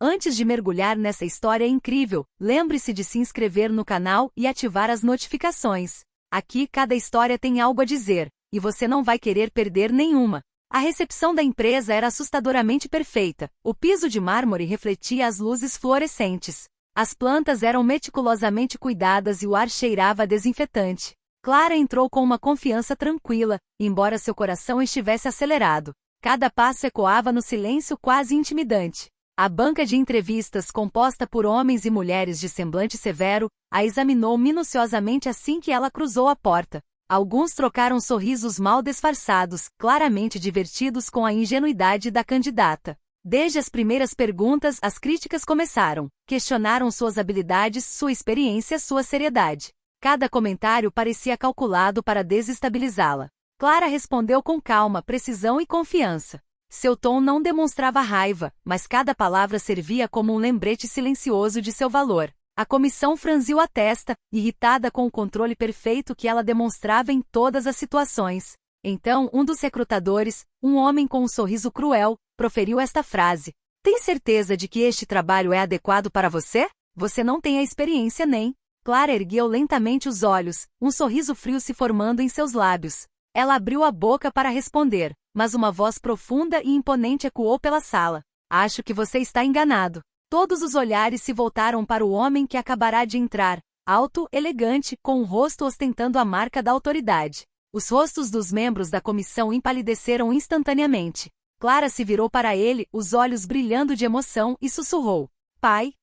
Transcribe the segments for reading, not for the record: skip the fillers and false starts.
Antes de mergulhar nessa história incrível, lembre-se de se inscrever no canal e ativar as notificações. Aqui cada história tem algo a dizer, e você não vai querer perder nenhuma. A recepção da empresa era assustadoramente perfeita. O piso de mármore refletia as luzes fluorescentes. As plantas eram meticulosamente cuidadas e o ar cheirava a desinfetante. Clara entrou com uma confiança tranquila, embora seu coração estivesse acelerado. Cada passo ecoava no silêncio quase intimidante. A banca de entrevistas, composta por homens e mulheres de semblante severo, a examinou minuciosamente assim que ela cruzou a porta. Alguns trocaram sorrisos mal disfarçados, claramente divertidos com a ingenuidade da candidata. Desde as primeiras perguntas, as críticas começaram. Questionaram suas habilidades, sua experiência, sua seriedade. Cada comentário parecia calculado para desestabilizá-la. Clara respondeu com calma, precisão e confiança. Seu tom não demonstrava raiva, mas cada palavra servia como um lembrete silencioso de seu valor. A comissão franziu a testa, irritada com o controle perfeito que ela demonstrava em todas as situações. Então, um dos recrutadores, um homem com um sorriso cruel, proferiu esta frase: "Tem certeza de que este trabalho é adequado para você? Você não tem a experiência nem..." Clara ergueu lentamente os olhos, um sorriso frio se formando em seus lábios. Ela abriu a boca para responder, mas uma voz profunda e imponente ecoou pela sala. "Acho que você está enganado." Todos os olhares se voltaram para o homem que acabará de entrar, alto, elegante, com o rosto ostentando a marca da autoridade. Os rostos dos membros da comissão empalideceram instantaneamente. Clara se virou para ele, os olhos brilhando de emoção, e sussurrou: "Pai?"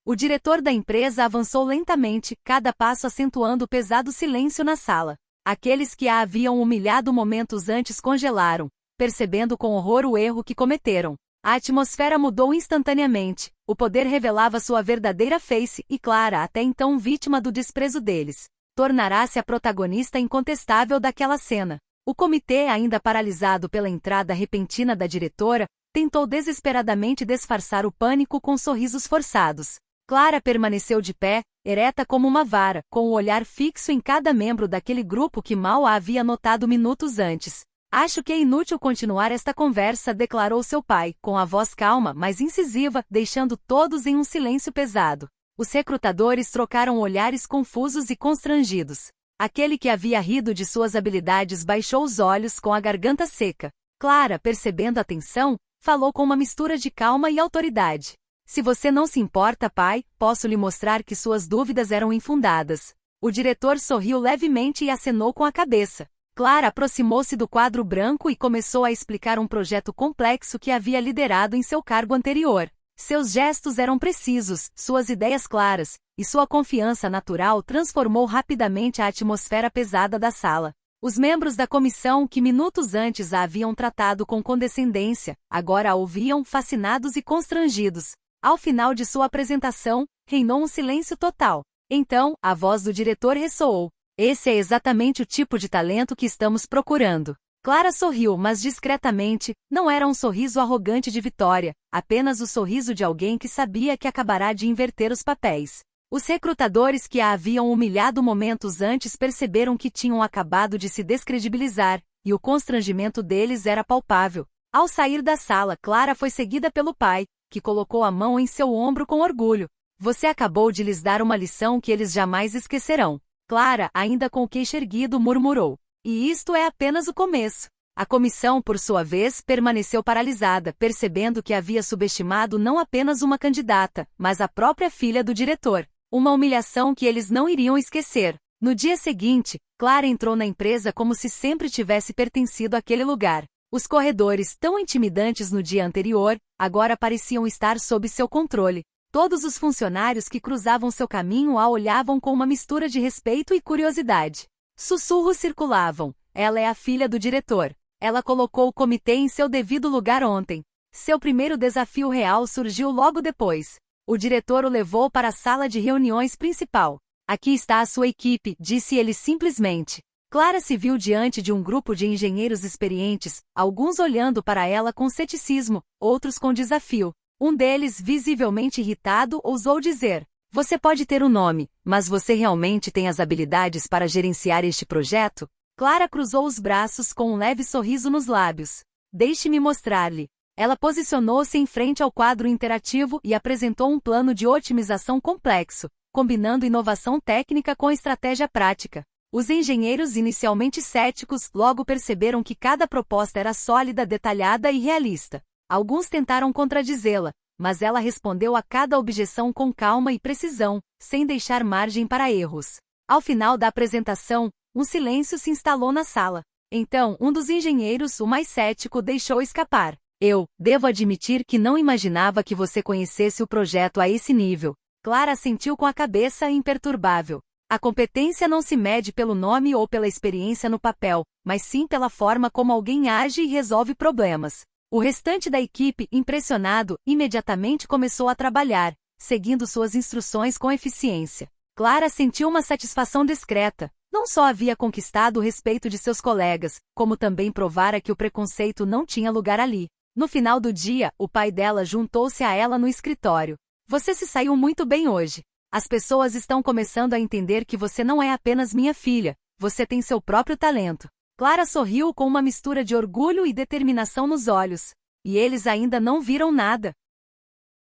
O diretor da empresa avançou lentamente, cada passo acentuando o pesado silêncio na sala. Aqueles que a haviam humilhado momentos antes congelaram, percebendo com horror o erro que cometeram. A atmosfera mudou instantaneamente, o poder revelava sua verdadeira face e Clara, até então vítima do desprezo deles, tornará-se a protagonista incontestável daquela cena. O comitê, ainda paralisado pela entrada repentina da diretora, tentou desesperadamente disfarçar o pânico com sorrisos forçados. Clara permaneceu de pé, ereta como uma vara, com o olhar fixo em cada membro daquele grupo que mal a havia notado minutos antes. "Acho que é inútil continuar esta conversa", declarou seu pai, com a voz calma, mas incisiva, deixando todos em um silêncio pesado. Os recrutadores trocaram olhares confusos e constrangidos. Aquele que havia rido de suas habilidades baixou os olhos com a garganta seca. Clara, percebendo a tensão, falou com uma mistura de calma e autoridade: "Se você não se importa, pai, posso lhe mostrar que suas dúvidas eram infundadas." O diretor sorriu levemente e acenou com a cabeça. Clara aproximou-se do quadro branco e começou a explicar um projeto complexo que havia liderado em seu cargo anterior. Seus gestos eram precisos, suas ideias claras, e sua confiança natural transformou rapidamente a atmosfera pesada da sala. Os membros da comissão, que minutos antes a haviam tratado com condescendência, agora a ouviam fascinados e constrangidos. Ao final de sua apresentação, reinou um silêncio total. Então, a voz do diretor ressoou: "Esse é exatamente o tipo de talento que estamos procurando." Clara sorriu, mas discretamente, não era um sorriso arrogante de vitória, apenas o sorriso de alguém que sabia que acabará de inverter os papéis. Os recrutadores que a haviam humilhado momentos antes perceberam que tinham acabado de se descredibilizar, e o constrangimento deles era palpável. Ao sair da sala, Clara foi seguida pelo pai, que colocou a mão em seu ombro com orgulho. "Você acabou de lhes dar uma lição que eles jamais esquecerão." Clara, ainda com o queixo erguido, murmurou: "E isto é apenas o começo." A comissão, por sua vez, permaneceu paralisada, percebendo que havia subestimado não apenas uma candidata, mas a própria filha do diretor. Uma humilhação que eles não iriam esquecer. No dia seguinte, Clara entrou na empresa como se sempre tivesse pertencido àquele lugar. Os corredores, tão intimidantes no dia anterior, agora pareciam estar sob seu controle. Todos os funcionários que cruzavam seu caminho a olhavam com uma mistura de respeito e curiosidade. Sussurros circulavam: "Ela é a filha do diretor. Ela colocou o comitê em seu devido lugar ontem." Seu primeiro desafio real surgiu logo depois. O diretor o levou para a sala de reuniões principal. "Aqui está a sua equipe", disse ele simplesmente. Clara se viu diante de um grupo de engenheiros experientes, alguns olhando para ela com ceticismo, outros com desafio. Um deles, visivelmente irritado, ousou dizer: "Você pode ter um nome, mas você realmente tem as habilidades para gerenciar este projeto?" Clara cruzou os braços com um leve sorriso nos lábios. "Deixe-me mostrar-lhe." Ela posicionou-se em frente ao quadro interativo e apresentou um plano de otimização complexo, combinando inovação técnica com estratégia prática. Os engenheiros inicialmente céticos logo perceberam que cada proposta era sólida, detalhada e realista. Alguns tentaram contradizê-la, mas ela respondeu a cada objeção com calma e precisão, sem deixar margem para erros. Ao final da apresentação, um silêncio se instalou na sala. Então, um dos engenheiros, o mais cético, deixou escapar. Eu devo admitir que não imaginava que você conhecesse o projeto a esse nível. Clara assentiu com a cabeça, imperturbável. A competência não se mede pelo nome ou pela experiência no papel, mas sim pela forma como alguém age e resolve problemas. O restante da equipe, impressionado, imediatamente começou a trabalhar, seguindo suas instruções com eficiência. Clara sentiu uma satisfação discreta. Não só havia conquistado o respeito de seus colegas, como também provara que o preconceito não tinha lugar ali. No final do dia, o pai dela juntou-se a ela no escritório. Você se saiu muito bem hoje. As pessoas estão começando a entender que você não é apenas minha filha, você tem seu próprio talento. Clara sorriu com uma mistura de orgulho e determinação nos olhos. E eles ainda não viram nada.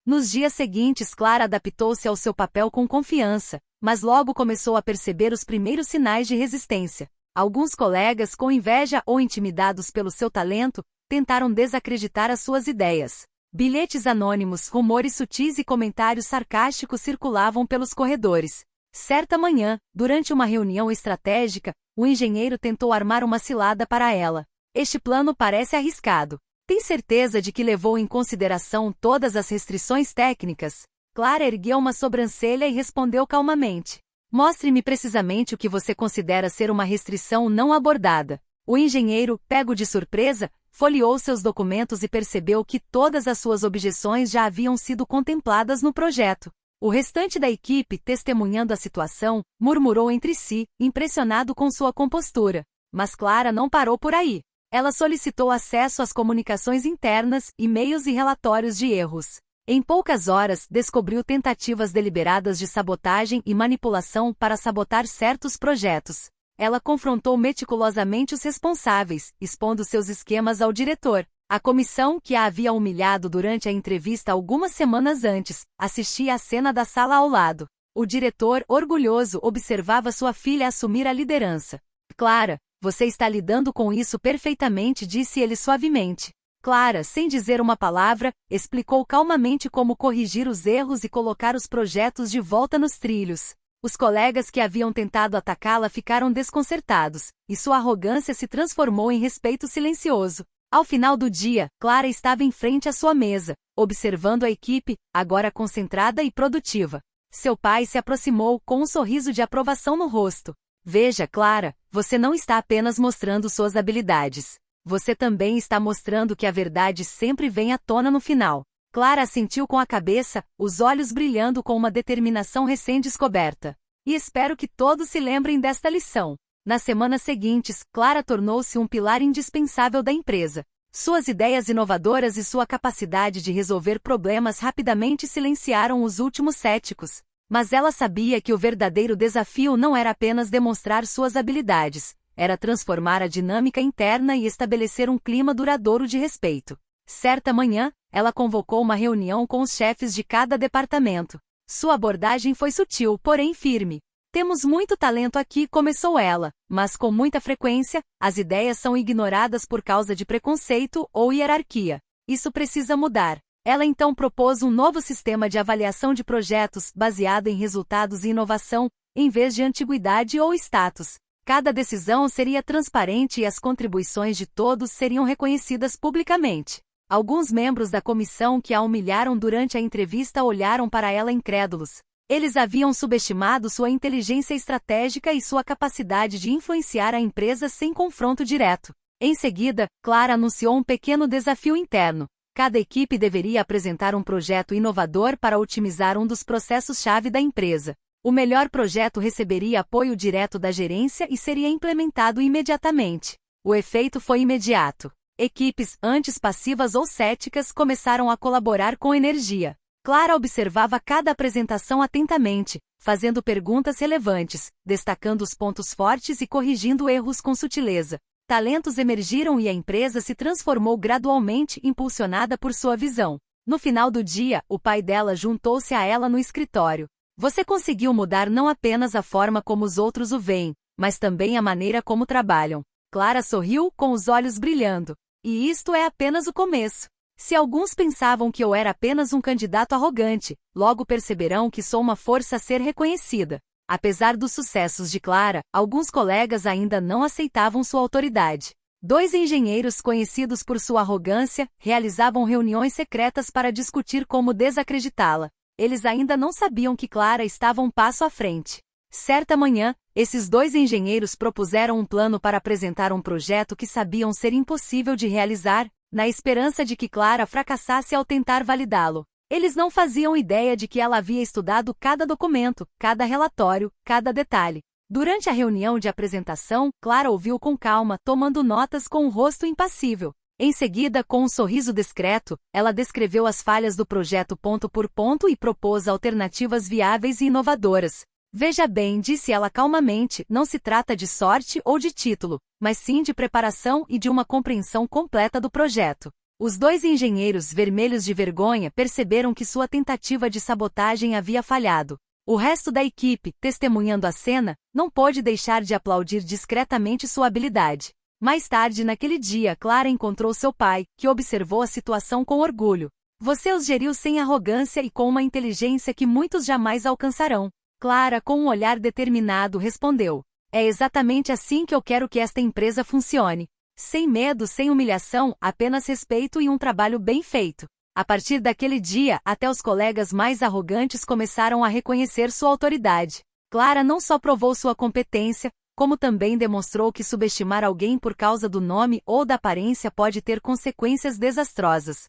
Nos dias seguintes, Clara adaptou-se ao seu papel com confiança, mas logo começou a perceber os primeiros sinais de resistência. Alguns colegas, com inveja ou intimidados pelo seu talento, tentaram desacreditar as suas ideias. Bilhetes anônimos, rumores sutis e comentários sarcásticos circulavam pelos corredores. Certa manhã, durante uma reunião estratégica, o engenheiro tentou armar uma cilada para ela. Este plano parece arriscado. Tem certeza de que levou em consideração todas as restrições técnicas? Clara ergueu uma sobrancelha e respondeu calmamente. Mostre-me precisamente o que você considera ser uma restrição não abordada. O engenheiro, pego de surpresa, folheou seus documentos e percebeu que todas as suas objeções já haviam sido contempladas no projeto. O restante da equipe, testemunhando a situação, murmurou entre si, impressionado com sua compostura. Mas Clara não parou por aí. Ela solicitou acesso às comunicações internas, e-mails e relatórios de erros. Em poucas horas, descobriu tentativas deliberadas de sabotagem e manipulação para sabotar certos projetos. Ela confrontou meticulosamente os responsáveis, expondo seus esquemas ao diretor. A comissão, que a havia humilhado durante a entrevista algumas semanas antes, assistia à cena da sala ao lado. O diretor, orgulhoso, observava sua filha assumir a liderança. Clara, você está lidando com isso perfeitamente, disse ele suavemente. Clara, sem dizer uma palavra, explicou calmamente como corrigir os erros e colocar os projetos de volta nos trilhos. Os colegas que haviam tentado atacá-la ficaram desconcertados, e sua arrogância se transformou em respeito silencioso. Ao final do dia, Clara estava em frente à sua mesa, observando a equipe, agora concentrada e produtiva. Seu pai se aproximou com um sorriso de aprovação no rosto. Veja, Clara, você não está apenas mostrando suas habilidades. Você também está mostrando que a verdade sempre vem à tona no final. Clara assentiu com a cabeça, os olhos brilhando com uma determinação recém-descoberta. E espero que todos se lembrem desta lição. Nas semanas seguintes, Clara tornou-se um pilar indispensável da empresa. Suas ideias inovadoras e sua capacidade de resolver problemas rapidamente silenciaram os últimos céticos. Mas ela sabia que o verdadeiro desafio não era apenas demonstrar suas habilidades, era transformar a dinâmica interna e estabelecer um clima duradouro de respeito. Certa manhã, ela convocou uma reunião com os chefes de cada departamento. Sua abordagem foi sutil, porém firme. Temos muito talento aqui, começou ela, mas com muita frequência, as ideias são ignoradas por causa de preconceito ou hierarquia. Isso precisa mudar. Ela então propôs um novo sistema de avaliação de projetos baseado em resultados e inovação, em vez de antiguidade ou status. Cada decisão seria transparente e as contribuições de todos seriam reconhecidas publicamente. Alguns membros da comissão que a humilharam durante a entrevista olharam para ela incrédulos. Eles haviam subestimado sua inteligência estratégica e sua capacidade de influenciar a empresa sem confronto direto. Em seguida, Clara anunciou um pequeno desafio interno. Cada equipe deveria apresentar um projeto inovador para otimizar um dos processos-chave da empresa. O melhor projeto receberia apoio direto da gerência e seria implementado imediatamente. O efeito foi imediato. Equipes, antes passivas ou céticas, começaram a colaborar com energia. Clara observava cada apresentação atentamente, fazendo perguntas relevantes, destacando os pontos fortes e corrigindo erros com sutileza. talentos emergiram e a empresa se transformou gradualmente, impulsionada por sua visão. No final do dia, o pai dela juntou-se a ela no escritório. Você conseguiu mudar não apenas a forma como os outros o veem, mas também a maneira como trabalham. Clara sorriu, com os olhos brilhando. E isto é apenas o começo. Se alguns pensavam que eu era apenas um candidato arrogante, logo perceberão que sou uma força a ser reconhecida. Apesar dos sucessos de Clara, alguns colegas ainda não aceitavam sua autoridade. 2 engenheiros conhecidos por sua arrogância realizavam reuniões secretas para discutir como desacreditá-la. Eles ainda não sabiam que Clara estava um passo à frente. Certa manhã, esses 2 engenheiros propuseram um plano para apresentar um projeto que sabiam ser impossível de realizar, na esperança de que Clara fracassasse ao tentar validá-lo. Eles não faziam ideia de que ela havia estudado cada documento, cada relatório, cada detalhe. Durante a reunião de apresentação, Clara ouviu com calma, tomando notas com um rosto impassível. Em seguida, com um sorriso discreto, ela descreveu as falhas do projeto ponto por ponto e propôs alternativas viáveis e inovadoras. Veja bem, disse ela calmamente, não se trata de sorte ou de título, mas sim de preparação e de uma compreensão completa do projeto. Os 2 engenheiros vermelhos de vergonha perceberam que sua tentativa de sabotagem havia falhado. O resto da equipe, testemunhando a cena, não pôde deixar de aplaudir discretamente sua habilidade. Mais tarde naquele dia, Clara encontrou seu pai, que observou a situação com orgulho. Você os geriu sem arrogância e com uma inteligência que muitos jamais alcançarão. Clara, com um olhar determinado, respondeu: é exatamente assim que eu quero que esta empresa funcione. Sem medo, sem humilhação, apenas respeito e um trabalho bem feito. A partir daquele dia, até os colegas mais arrogantes começaram a reconhecer sua autoridade. Clara não só provou sua competência, como também demonstrou que subestimar alguém por causa do nome ou da aparência pode ter consequências desastrosas.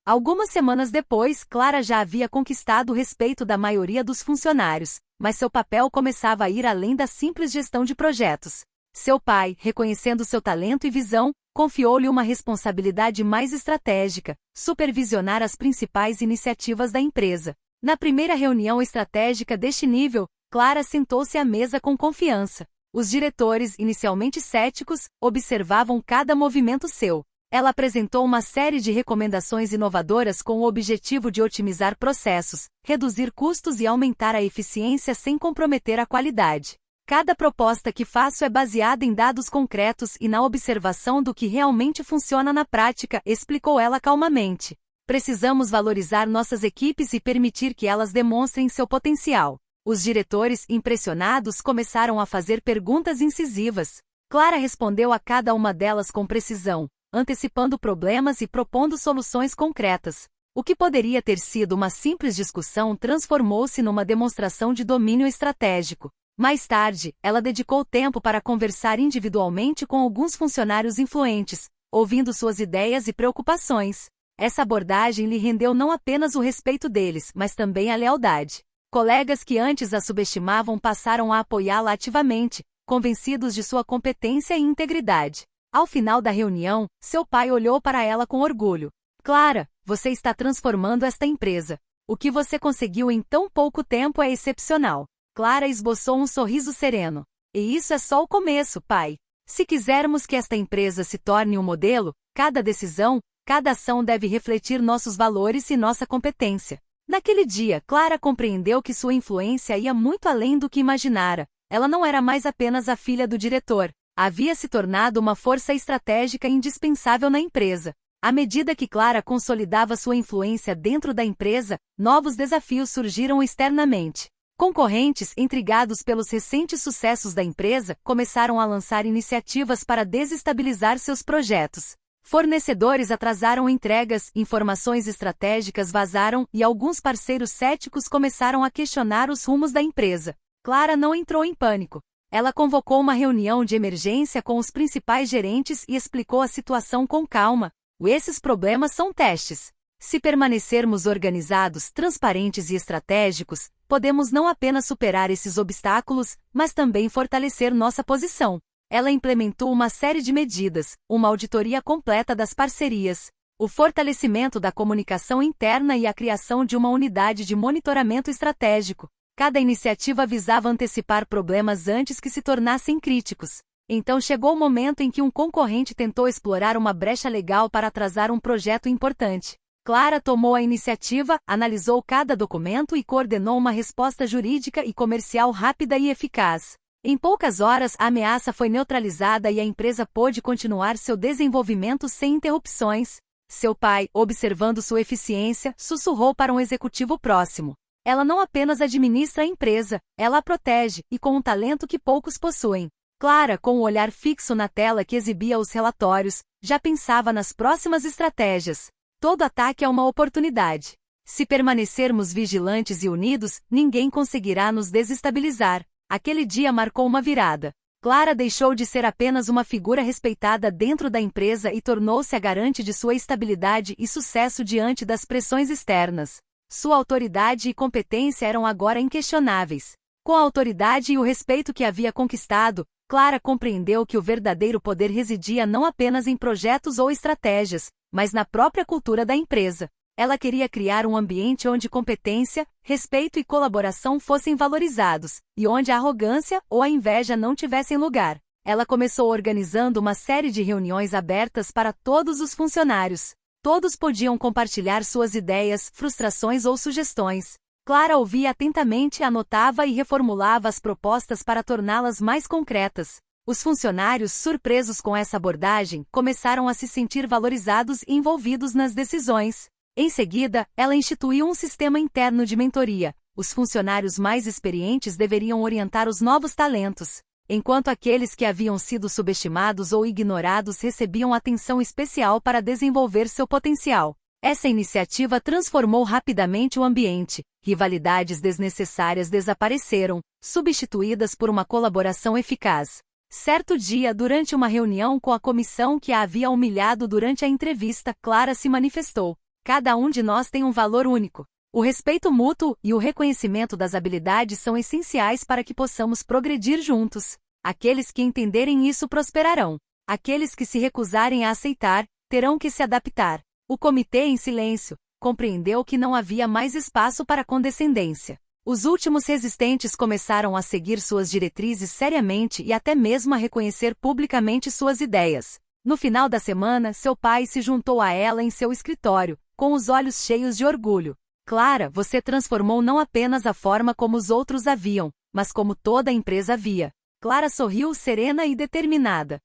Algumas semanas depois, Clara já havia conquistado o respeito da maioria dos funcionários, mas seu papel começava a ir além da simples gestão de projetos. Seu pai, reconhecendo seu talento e visão, confiou-lhe uma responsabilidade mais estratégica: supervisionar as principais iniciativas da empresa. Na primeira reunião estratégica deste nível, Clara sentou-se à mesa com confiança. Os diretores, inicialmente céticos, observavam cada movimento seu. Ela apresentou uma série de recomendações inovadoras com o objetivo de otimizar processos, reduzir custos e aumentar a eficiência sem comprometer a qualidade. Cada proposta que faço é baseada em dados concretos e na observação do que realmente funciona na prática, explicou ela calmamente. Precisamos valorizar nossas equipes e permitir que elas demonstrem seu potencial. Os diretores, impressionados, começaram a fazer perguntas incisivas. Clara respondeu a cada uma delas com precisão, antecipando problemas e propondo soluções concretas. O que poderia ter sido uma simples discussão transformou-se numa demonstração de domínio estratégico. Mais tarde, ela dedicou tempo para conversar individualmente com alguns funcionários influentes, ouvindo suas ideias e preocupações. Essa abordagem lhe rendeu não apenas o respeito deles, mas também a lealdade. Colegas que antes a subestimavam passaram a apoiá-la ativamente, convencidos de sua competência e integridade. Ao final da reunião, seu pai olhou para ela com orgulho. Clara, você está transformando esta empresa. O que você conseguiu em tão pouco tempo é excepcional. Clara esboçou um sorriso sereno. E isso é só o começo, pai. Se quisermos que esta empresa se torne um modelo, cada decisão, cada ação deve refletir nossos valores e nossa competência. Naquele dia, Clara compreendeu que sua influência ia muito além do que imaginara. Ela não era mais apenas a filha do diretor. Havia se tornado uma força estratégica indispensável na empresa. À medida que Clara consolidava sua influência dentro da empresa, novos desafios surgiram externamente. Concorrentes, intrigados pelos recentes sucessos da empresa, começaram a lançar iniciativas para desestabilizar seus projetos. Fornecedores atrasaram entregas, informações estratégicas vazaram e alguns parceiros céticos começaram a questionar os rumos da empresa. Clara não entrou em pânico. Ela convocou uma reunião de emergência com os principais gerentes e explicou a situação com calma. Esses problemas são testes. Se permanecermos organizados, transparentes e estratégicos, podemos não apenas superar esses obstáculos, mas também fortalecer nossa posição. Ela implementou uma série de medidas, uma auditoria completa das parcerias, o fortalecimento da comunicação interna e a criação de uma unidade de monitoramento estratégico. Cada iniciativa visava antecipar problemas antes que se tornassem críticos. Então chegou o momento em que um concorrente tentou explorar uma brecha legal para atrasar um projeto importante. Clara tomou a iniciativa, analisou cada documento e coordenou uma resposta jurídica e comercial rápida e eficaz. Em poucas horas, a ameaça foi neutralizada e a empresa pôde continuar seu desenvolvimento sem interrupções. Seu pai, observando sua eficiência, sussurrou para um executivo próximo. Ela não apenas administra a empresa, ela a protege, e com um talento que poucos possuem. Clara, com o olhar fixo na tela que exibia os relatórios, já pensava nas próximas estratégias. Todo ataque é uma oportunidade. Se permanecermos vigilantes e unidos, ninguém conseguirá nos desestabilizar. Aquele dia marcou uma virada. Clara deixou de ser apenas uma figura respeitada dentro da empresa e tornou-se a garante de sua estabilidade e sucesso diante das pressões externas. Sua autoridade e competência eram agora inquestionáveis. Com a autoridade e o respeito que havia conquistado, Clara compreendeu que o verdadeiro poder residia não apenas em projetos ou estratégias, mas na própria cultura da empresa. Ela queria criar um ambiente onde competência, respeito e colaboração fossem valorizados, e onde a arrogância ou a inveja não tivessem lugar. Ela começou organizando uma série de reuniões abertas para todos os funcionários. Todos podiam compartilhar suas ideias, frustrações ou sugestões. Clara ouvia atentamente, anotava e reformulava as propostas para torná-las mais concretas. Os funcionários, surpresos com essa abordagem, começaram a se sentir valorizados e envolvidos nas decisões. Em seguida, ela instituiu um sistema interno de mentoria. Os funcionários mais experientes deveriam orientar os novos talentos, enquanto aqueles que haviam sido subestimados ou ignorados recebiam atenção especial para desenvolver seu potencial. Essa iniciativa transformou rapidamente o ambiente. Rivalidades desnecessárias desapareceram, substituídas por uma colaboração eficaz. Certo dia, durante uma reunião com a comissão que a havia humilhado durante a entrevista, Clara se manifestou. Cada um de nós tem um valor único. O respeito mútuo e o reconhecimento das habilidades são essenciais para que possamos progredir juntos. Aqueles que entenderem isso prosperarão. Aqueles que se recusarem a aceitar, terão que se adaptar. O comitê, em silêncio, compreendeu que não havia mais espaço para condescendência. Os últimos resistentes começaram a seguir suas diretrizes seriamente e até mesmo a reconhecer publicamente suas ideias. No final da semana, seu pai se juntou a ela em seu escritório, com os olhos cheios de orgulho. Clara, você transformou não apenas a forma como os outros a viam, mas como toda a empresa via. Clara sorriu serena e determinada.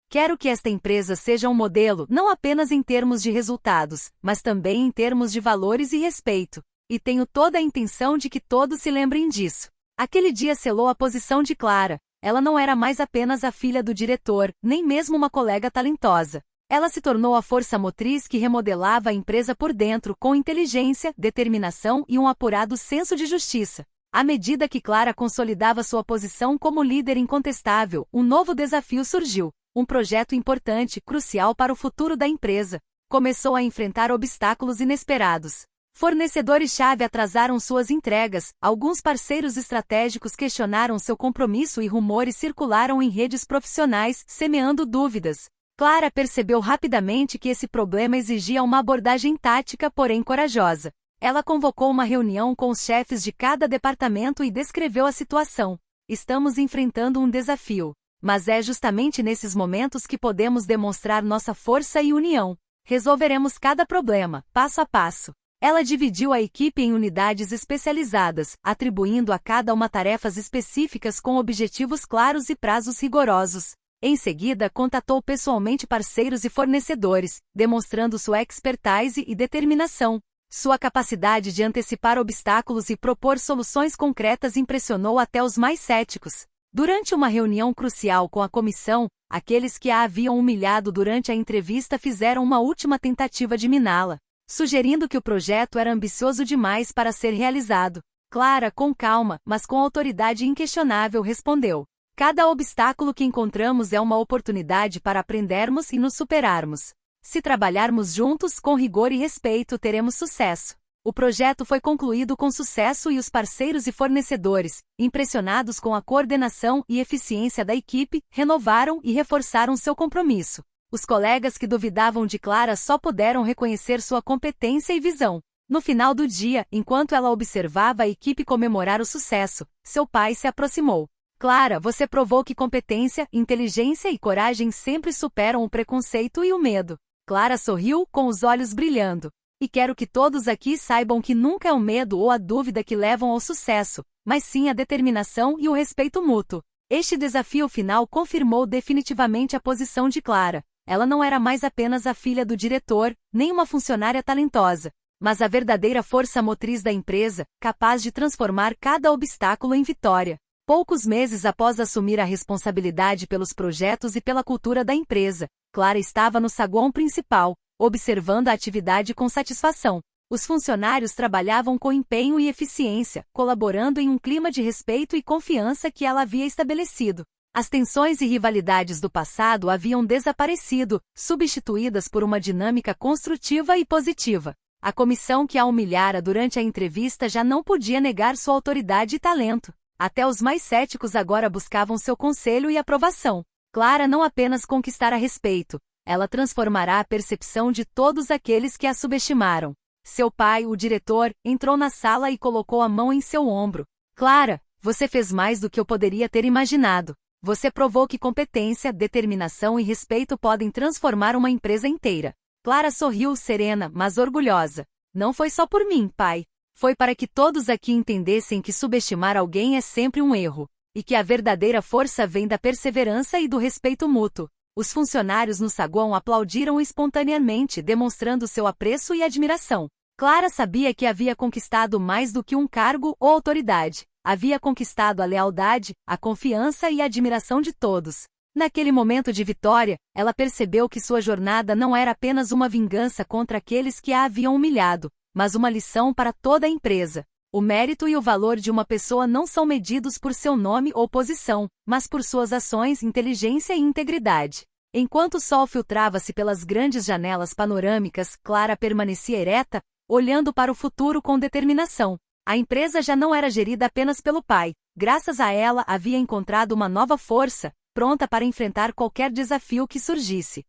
Quero que esta empresa seja um modelo não apenas em termos de resultados, mas também em termos de valores e respeito. E tenho toda a intenção de que todos se lembrem disso. Aquele dia selou a posição de Clara. Ela não era mais apenas a filha do diretor, nem mesmo uma colega talentosa. Ela se tornou a força motriz que remodelava a empresa por dentro com inteligência, determinação e um apurado senso de justiça. À medida que Clara consolidava sua posição como líder incontestável, um novo desafio surgiu. Um projeto importante, crucial para o futuro da empresa. Começou a enfrentar obstáculos inesperados. Fornecedores-chave atrasaram suas entregas, alguns parceiros estratégicos questionaram seu compromisso e rumores circularam em redes profissionais, semeando dúvidas. Clara percebeu rapidamente que esse problema exigia uma abordagem tática, porém corajosa. Ela convocou uma reunião com os chefes de cada departamento e descreveu a situação. Estamos enfrentando um desafio. Mas é justamente nesses momentos que podemos demonstrar nossa força e união. Resolveremos cada problema, passo a passo. Ela dividiu a equipe em unidades especializadas, atribuindo a cada uma tarefas específicas com objetivos claros e prazos rigorosos. Em seguida, contatou pessoalmente parceiros e fornecedores, demonstrando sua expertise e determinação. Sua capacidade de antecipar obstáculos e propor soluções concretas impressionou até os mais céticos. Durante uma reunião crucial com a comissão, aqueles que a haviam humilhado durante a entrevista fizeram uma última tentativa de miná-la, sugerindo que o projeto era ambicioso demais para ser realizado. Clara, com calma, mas com autoridade inquestionável, respondeu: cada obstáculo que encontramos é uma oportunidade para aprendermos e nos superarmos. Se trabalharmos juntos, com rigor e respeito, teremos sucesso. O projeto foi concluído com sucesso e os parceiros e fornecedores, impressionados com a coordenação e eficiência da equipe, renovaram e reforçaram seu compromisso. Os colegas que duvidavam de Clara só puderam reconhecer sua competência e visão. No final do dia, enquanto ela observava a equipe comemorar o sucesso, seu pai se aproximou. Clara, você provou que competência, inteligência e coragem sempre superam o preconceito e o medo. Clara sorriu, com os olhos brilhando. E quero que todos aqui saibam que nunca é o medo ou a dúvida que levam ao sucesso, mas sim a determinação e o respeito mútuo. Este desafio final confirmou definitivamente a posição de Clara. Ela não era mais apenas a filha do diretor, nem uma funcionária talentosa, mas a verdadeira força motriz da empresa, capaz de transformar cada obstáculo em vitória. Poucos meses após assumir a responsabilidade pelos projetos e pela cultura da empresa, Clara estava no saguão principal, observando a atividade com satisfação. Os funcionários trabalhavam com empenho e eficiência, colaborando em um clima de respeito e confiança que ela havia estabelecido. As tensões e rivalidades do passado haviam desaparecido, substituídas por uma dinâmica construtiva e positiva. A comissão que a humilhara durante a entrevista já não podia negar sua autoridade e talento. Até os mais céticos agora buscavam seu conselho e aprovação. Clara não apenas conquistara respeito, ela transformará a percepção de todos aqueles que a subestimaram. Seu pai, o diretor, entrou na sala e colocou a mão em seu ombro. Clara, você fez mais do que eu poderia ter imaginado. Você provou que competência, determinação e respeito podem transformar uma empresa inteira. Clara sorriu serena, mas orgulhosa. Não foi só por mim, pai. Foi para que todos aqui entendessem que subestimar alguém é sempre um erro, e que a verdadeira força vem da perseverança e do respeito mútuo. Os funcionários no saguão aplaudiram espontaneamente, demonstrando seu apreço e admiração. Clara sabia que havia conquistado mais do que um cargo ou autoridade. Havia conquistado a lealdade, a confiança e a admiração de todos. Naquele momento de vitória, ela percebeu que sua jornada não era apenas uma vingança contra aqueles que a haviam humilhado, mas uma lição para toda a empresa. O mérito e o valor de uma pessoa não são medidos por seu nome ou posição, mas por suas ações, inteligência e integridade. Enquanto o sol filtrava-se pelas grandes janelas panorâmicas, Clara permanecia ereta, olhando para o futuro com determinação. A empresa já não era gerida apenas pelo pai. Graças a ela, havia encontrado uma nova força, pronta para enfrentar qualquer desafio que surgisse.